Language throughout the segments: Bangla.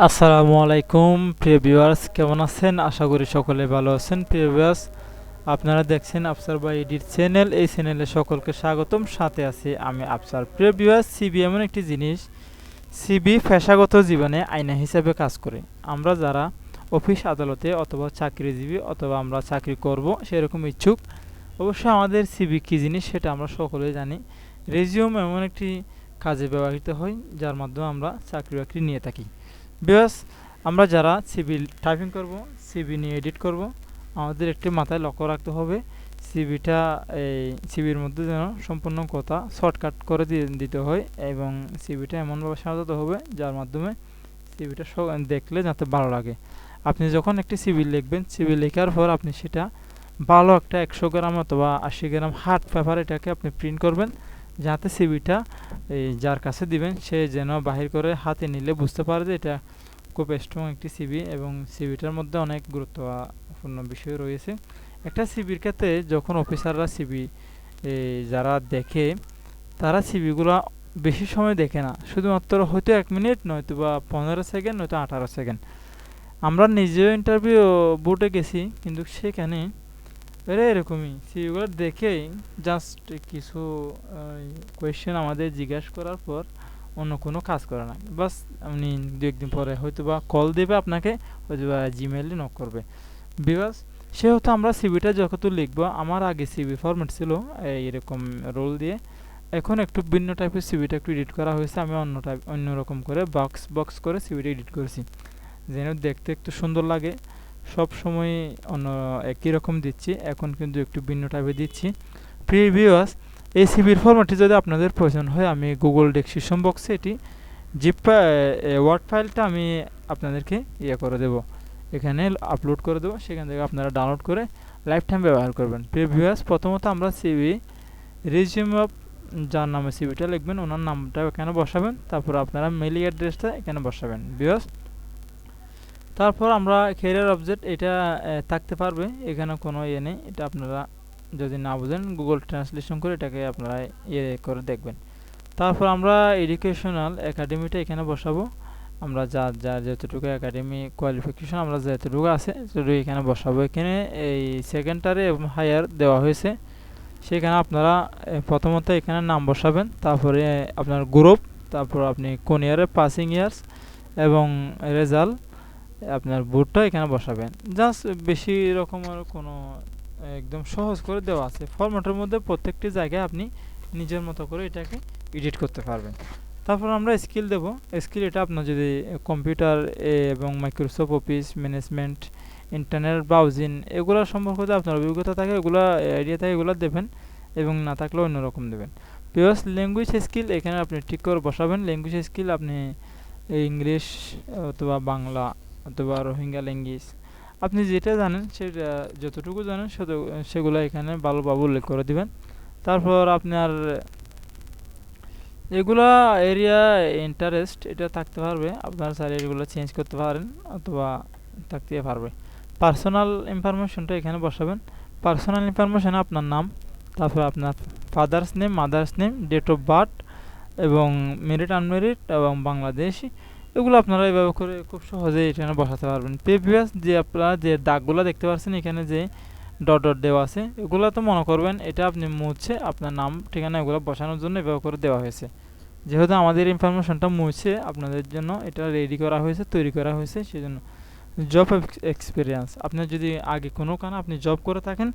আসসালামু আলাইকুম প্রিয় ভিউয়ার্স, কেমন আছেন? আশা করি সকলে ভালো আছেন। প্রিয় ভিউয়ার্স, আপনারা দেখছেন আফসার বাই এডিট চ্যানেল। এই চ্যানেলে সকলকে স্বাগতম। সাথে আছি আমি আফসার। প্রিয় ভিউয়ার্স, সিবি এমন একটি জিনিস, সিবি পেশাগত জীবনে আয়না হিসেবে কাজ করে। আমরা যারা অফিস আদালতে অথবা চাকরিজীবী অথবা আমরা চাকরি করব সেরকম ইচ্ছুক, অবশ্যই আমাদের সিবি কী জিনিস সেটা আমরা সকলেই জানি। রেজিউম এমন একটি কাজে ব্যবহৃত হয় যার মাধ্যমে আমরা চাকরি বাকরি নিয়ে থাকি। বিকজ আমরা যারা সিভি টাইপিং করব, সিভি নিয়ে এডিট করব, আমাদের একটি মাথায় লক্ষ্য রাখতে হবে সিভিটা এই সিভির মধ্যে যেন সম্পূর্ণ কথা শর্টকাট করে দিতে হয় এবং সিভিটা এমনভাবে সাজাতে হবে যার মাধ্যমে সিভিটা দেখলে যাতে ভালো লাগে। আপনি যখন একটি সিভি লিখবেন, সিভি লেখার পর আপনি সেটা ভালো একটা 100 গ্রাম অথবা 80 গ্রাম হার্ড পেপার এটাকে আপনি প্রিন্ট করবেন, যাতে সিভিটা এই যার কাছে দিবেন সে যেন বাহির করে হাতে নিলে বুঝতে পারে যে এটা খুব স্ট্রং একটি সিভি এবং সিভিটার মধ্যে অনেক গুরুত্বপূর্ণ বিষয় রয়েছে। একটা সিভির ক্ষেত্রে যখন অফিসাররা সিভি যারা দেখে, তারা সিভিগুলো বেশি সময় দেখে না, শুধুমাত্র হয়তো 1 মিনিট, নয়তো বা 15 সেকেন্ড, নয়তো 18 সেকেন্ড। আমরা নিজেও ইন্টারভিউ বোর্ডে গেছি, কিন্তু সেখানে এরকমই সিভিগুলো দেখেই জাস্ট কিছু কোয়েশ্চেন আমাদের জিজ্ঞাসা করার পর অন্য কোনো কাজ করে না, বাস আপনি 2-1 দিন পরে হয়তো বা কল দেবে আপনাকে, হয়তো বা জিমেইলে নক করবে। বিকজ সেহেতু আমরা সিভিটা যত লিখবো, আমার আগে সিভি ফরম্যাট ছিল এরকম রোল দিয়ে, এখন একটু ভিন্ন টাইপের সিভিটা একটু এডিট করা হয়েছে। আমি অন্যরকম করে বক্স করে সিভিটা এডিট করেছি যেন দেখতে একটু সুন্দর লাগে। সব সময় অন্য একই রকম দিচ্ছি, এখন কিন্তু একটু ভিন্ন টাইপের দিচ্ছি। প্রিভিয়াস এই সিভির ফরম্যাটটি যদি আপনাদের প্রয়োজন হয়, আমি গুগল ডেসক্রিপশন বক্সে এটি জিপ ওয়ার্ড ফাইলটা আমি আপনাদেরকে করে দেব, এখানে আপলোড করে দেবো, সেখান থেকে আপনারা ডাউনলোড করে লাইফ টাইম ব্যবহার করবেন। প্রিভিয়াস প্রথমত আমরা সিভি রেজিউম অফ যার নামে সিভিটা লিখবেন ওনার নামটা এখানে বসাবেন, তারপর আপনারা মেইল অ্যাড্রেসটা এখানে বসাবেন। বিকজ তারপর আমরা ক্যারিয়ার অবজেক্ট এটা থাকতে পারবে, এখানে কোনো নেই। এটা আপনারা যদি না বুঝেন গুগল ট্রান্সলেশন করে এটাকে আপনারা করে দেখবেন। তারপর আমরা এডুকেশনাল একাডেমিটা এখানে বসাবো, আমরা যার যতটুকু একাডেমি কোয়ালিফিকেশন আমরা যতটুকু আছে সেটুকু এখানে বসাবো। এখানে এই সেকেন্ডারি এবং হায়ার দেওয়া হয়েছে, সেখানে আপনারা প্রথমত এখানে নাম বসাবেন, তারপরে আপনার গ্রুপ, তারপর আপনি কোন ইয়ারে পাসিং ইয়ার্স এবং রেজাল্ট, আপনার বোর্ডটা এখানে বসাবেন। জাস্ট বেশি রকমের কোনো একদম সহজ করে দেওয়া আছে ফরম্যাটের মধ্যে, প্রত্যেকটি জায়গায় আপনি নিজের মতো করে এটাকে এডিট করতে পারবেন। তারপর আমরা স্কিল দেব। স্কিল এটা আপনার যদি কম্পিউটার এবং Microsoft office management, internet browsing এগুলো সম্পর্কে আপনার অভিজ্ঞতা থাকে, এগুলো আইডিয়া থাকে, এগুলো দেবেন, এবং না থাকলে অন্যরকম দেবেন। প্লাস ল্যাঙ্গুয়েজ স্কিল এখানে আপনি ঠিক করে বসাবেন। ল্যাঙ্গুয়েজ স্কিল আপনি ইংলিশ অথবা বাংলা অথবা রোহিঙ্গা ল্যাঙ্গুয়েজ, আপনি যেটা জানেন সেটা যতটুকু জানেন সেগুলো এখানে ভালোভাবে উল্লেখ করে দিবেন। তারপর আপনার এগুলা এরিয়া ইন্টারেস্ট এটা থাকতে পারবে, আপনার স্যার এগুলো চেঞ্জ করতে পারেন অথবা থাকতে পারবে। পার্সোনাল ইনফরমেশনটা এখানে বসাবেন। পার্সোনাল ইনফরমেশন আপনার নাম, তারপর আপনার father's name, mother's name, date of birth এবং মেরিট আনমেরিট এবং বাংলাদেশি, এগুলো আপনারা এইভাবে করে খুব সহজেই এখানে বসাতে পারবেন। প্রিভিয়াস যে আপনারা যে দাগগুলো দেখতে পাচ্ছেন এখানে যে ডট ডট দেওয়া আছে, এগুলো তো মনে করবেন এটা আপনি মুছে আপনার নাম ঠিকানা এগুলো বসানোর জন্য এভাবে করে দেওয়া হয়েছে। যেহেতু আমাদের ইনফরমেশনটা মুছে আপনাদের জন্য এটা রেডি করা হয়েছে, তৈরি করা হয়েছে, সেজন্য জব এক্সপিরিয়েন্স আপনার যদি আগে কোনো কারণে আপনি জব করে থাকেন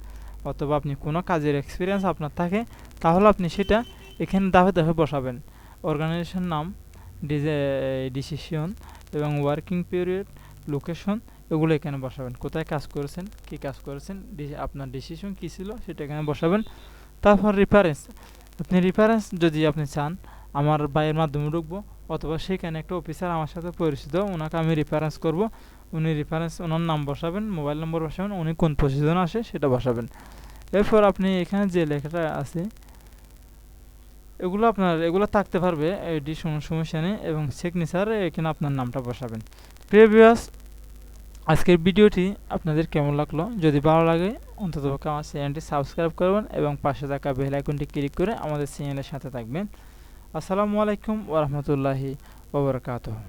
অথবা আপনি কোনো কাজের এক্সপিরিয়েন্স আপনার থাকে, তাহলে আপনি সেটা এখানে ধাপে ধাপে বসাবেন। অর্গানাইজেশন নাম, ডিসিশন এবং ওয়ার্কিং পিরিয়ড, লোকেশন, এগুলো এখানে বসাবেন। কোথায় কাজ করেছেন, কী কাজ করেছেন, আপনার ডিসিশন কী ছিল সেটা এখানে বসাবেন। তারপর রেফারেন্স, আপনি রেফারেন্স যদি আপনি চান আমার ভাইয়ের মাধ্যমে ঢুকবো অথবা সেখানে একটা অফিসার আমার সাথে পরিচিত, ওনাকে আমি রেফারেন্স করব, উনি রেফারেন্স ওনার নাম বসাবেন, মোবাইল নম্বর বসাবেন, উনি কোন পজিশনে আসে সেটা বসাবেন। এরপর আপনি এখানে যে লেখাটা আছে এগুলো থাকতে পারবে, এটি সমস্যা নেই, এবং সিগনেচার এখানে আপনার নামটা বসাবেন। প্রিভিয়াস আজকের ভিডিওটি আপনাদের কেমন লাগলো? যদি ভালো লাগে অন্ততপক্ষে আমার চ্যানেলটি সাবস্ক্রাইব করবেন এবং পাশে থাকা বেল আইকনটি ক্লিক করে আমাদের চ্যানেলের সাথে থাকবেন। আসসালামু আলাইকুম ওয়া রাহমাতুল্লাহি ওয়া বারাকাতুহু।